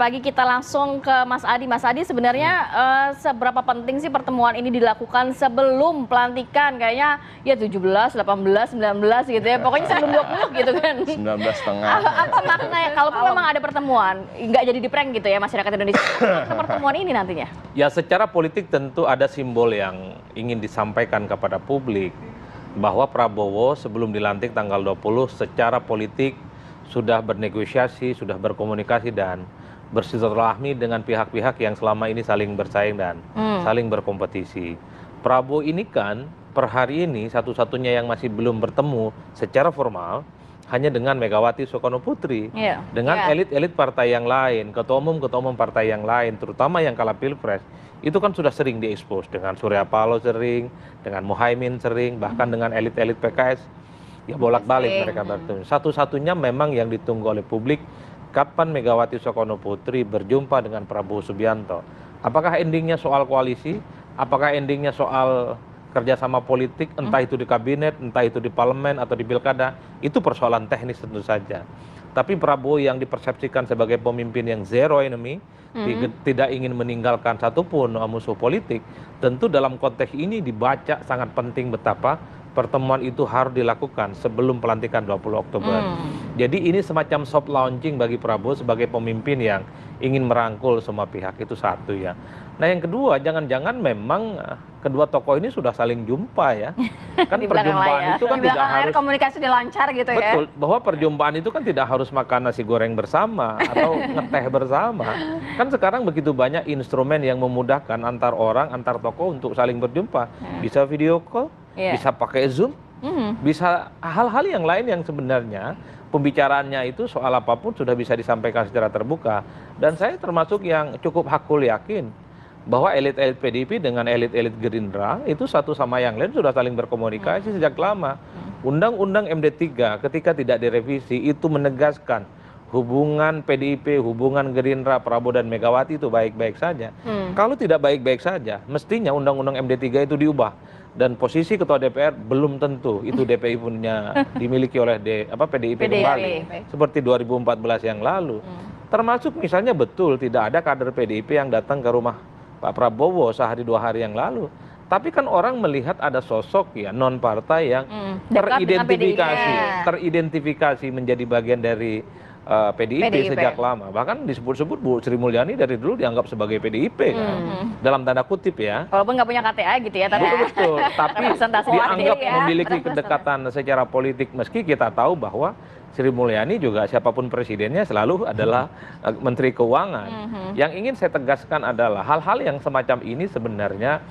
Pagi kita langsung ke Mas Adi. Mas Adi, sebenarnya seberapa penting sih pertemuan ini dilakukan sebelum pelantikan? Kayaknya ya 17, 18, 19 gitu ya. Pokoknya sebelum 20 gitu kan. 19,5. Apa maknanya? Kalaupun memang ada pertemuan, nggak jadi di-prank gitu ya masyarakat Indonesia. Apa pertemuan ini nantinya? Ya, secara politik tentu ada simbol yang ingin disampaikan kepada publik bahwa Prabowo sebelum dilantik tanggal 20 secara politik sudah bernegosiasi, sudah berkomunikasi dan bersilaturahmi dengan pihak-pihak yang selama ini saling bersaing dan saling berkompetisi. Prabowo ini kan per hari ini satu-satunya yang masih belum bertemu secara formal hanya dengan Megawati Soekarno Putri, dengan elit-elit partai yang lain, ketua umum partai yang lain, terutama yang kalah pilpres, itu kan sudah sering diekspos dengan Surya Paloh sering, dengan Muhaimin sering, bahkan dengan elit-elit PKS, ya bolak-balik mereka bertemu. Satu-satunya memang yang ditunggu oleh publik, kapan Megawati Soekarno Putri berjumpa dengan Prabowo Subianto. Apakah endingnya soal koalisi? Apakah endingnya soal kerjasama politik, entah itu di kabinet, entah itu di parlemen atau di pilkada? Itu persoalan teknis tentu saja. Tapi Prabowo yang dipersepsikan sebagai pemimpin yang zero enemy, tidak ingin meninggalkan satupun musuh politik, tentu dalam konteks ini dibaca sangat penting betapa pertemuan itu harus dilakukan sebelum pelantikan 20 Oktober. Jadi ini semacam soft launching bagi Prabowo sebagai pemimpin yang ingin merangkul semua pihak, itu satu ya. Nah yang kedua, jangan-jangan memang kedua tokoh ini sudah saling jumpa ya. Kan perjumpaan itu kan tidak harus komunikasi dilancar gitu ya. Betul, bahwa perjumpaan itu kan tidak harus makan nasi goreng bersama atau ngeteh bersama. Kan sekarang begitu banyak instrumen yang memudahkan antar orang, antar tokoh untuk saling berjumpa. Bisa video call, bisa pakai Zoom, bisa hal-hal yang lain yang sebenarnya pembicaraannya itu soal apapun sudah bisa disampaikan secara terbuka. Dan saya termasuk yang cukup hakul yakin bahwa elit-elit PDIP dengan elit-elit Gerindra itu satu sama yang lain sudah saling berkomunikasi sejak lama. Undang-undang MD3 ketika tidak direvisi itu menegaskan hubungan PDIP, hubungan Gerindra, Prabowo dan Megawati itu baik-baik saja. Kalau tidak baik-baik saja, mestinya undang-undang MD3 itu diubah. Dan posisi ketua DPR belum tentu itu DPI punya dimiliki oleh PDIP kembali seperti 2014 yang lalu. Termasuk misalnya betul tidak ada kader PDIP yang datang ke rumah Pak Prabowo sehari dua hari yang lalu. Tapi kan orang melihat ada sosok ya non partai yang teridentifikasi menjadi bagian dari PDIP sejak lama. Bahkan disebut-sebut Bu Sri Mulyani dari dulu dianggap sebagai PDIP kan, dalam tanda kutip ya. Walaupun nggak punya KTA gitu ya, tapi betul. Tapi dianggap memiliki kedekatan secara politik, meski kita tahu bahwa Sri Mulyani juga siapapun presidennya selalu adalah Menteri Keuangan. Yang ingin saya tegaskan adalah hal-hal yang semacam ini sebenarnya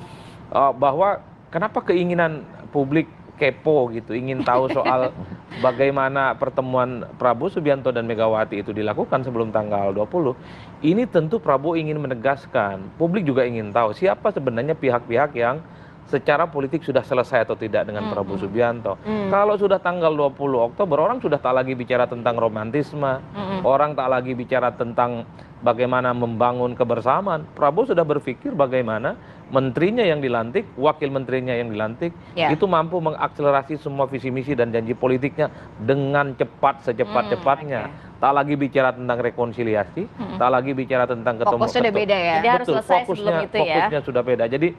bahwa kenapa keinginan publik kepo gitu, ingin tahu soal bagaimana pertemuan Prabowo Subianto dan Megawati itu dilakukan sebelum tanggal 20. Ini tentu Prabowo ingin menegaskan, publik juga ingin tahu siapa sebenarnya pihak-pihak yang secara politik sudah selesai atau tidak dengan Prabowo Subianto. Kalau sudah tanggal 20 Oktober, orang sudah tak lagi bicara tentang romantisme, orang tak lagi bicara tentang bagaimana membangun kebersamaan. Prabowo sudah berpikir bagaimana menterinya yang dilantik, wakil menterinya yang dilantik, itu mampu mengakselerasi semua visi misi dan janji politiknya dengan cepat, secepat-cepatnya. Tak lagi bicara tentang rekonsiliasi, tak lagi bicara tentang ketemu. Fokusnya udah beda ya. Jadi harus selesai sebelum itu ya. Fokusnya sudah beda. Jadi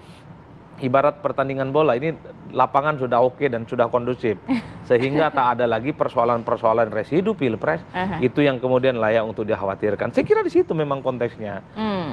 ibarat pertandingan bola, ini lapangan sudah oke dan sudah kondusif, sehingga tak ada lagi persoalan-persoalan residu pilpres, itu yang kemudian layak untuk dikhawatirkan. Saya kira di situ memang konteksnya.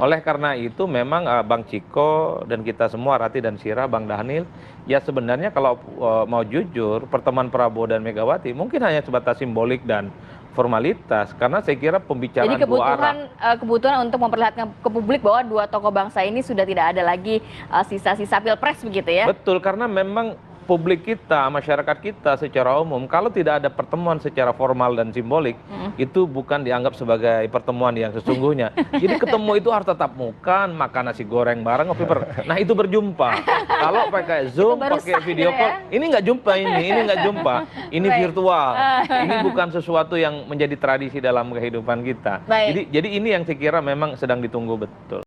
Oleh karena itu memang Bang Ciko dan kita semua, Rati dan Sira, Bang Dhanil, ya sebenarnya kalau mau jujur, pertemuan Prabowo dan Megawati mungkin hanya sebatas simbolik dan formalitas, karena saya kira pembicaraan jadi dua arah. kebutuhan untuk memperlihatkan ke publik bahwa dua tokoh bangsa ini sudah tidak ada lagi sisa-sisa pilpres begitu ya. Betul, karena memang publik kita, masyarakat kita secara umum, kalau tidak ada pertemuan secara formal dan simbolik, itu bukan dianggap sebagai pertemuan yang sesungguhnya. Jadi ketemu itu harus tatap muka, makan nasi goreng bareng, nah itu berjumpa. Kalau pakai Zoom, pakai video call, ini nggak jumpa, ini nggak jumpa, ini virtual. Ini bukan sesuatu yang menjadi tradisi dalam kehidupan kita. Jadi ini yang saya kira memang sedang ditunggu betul.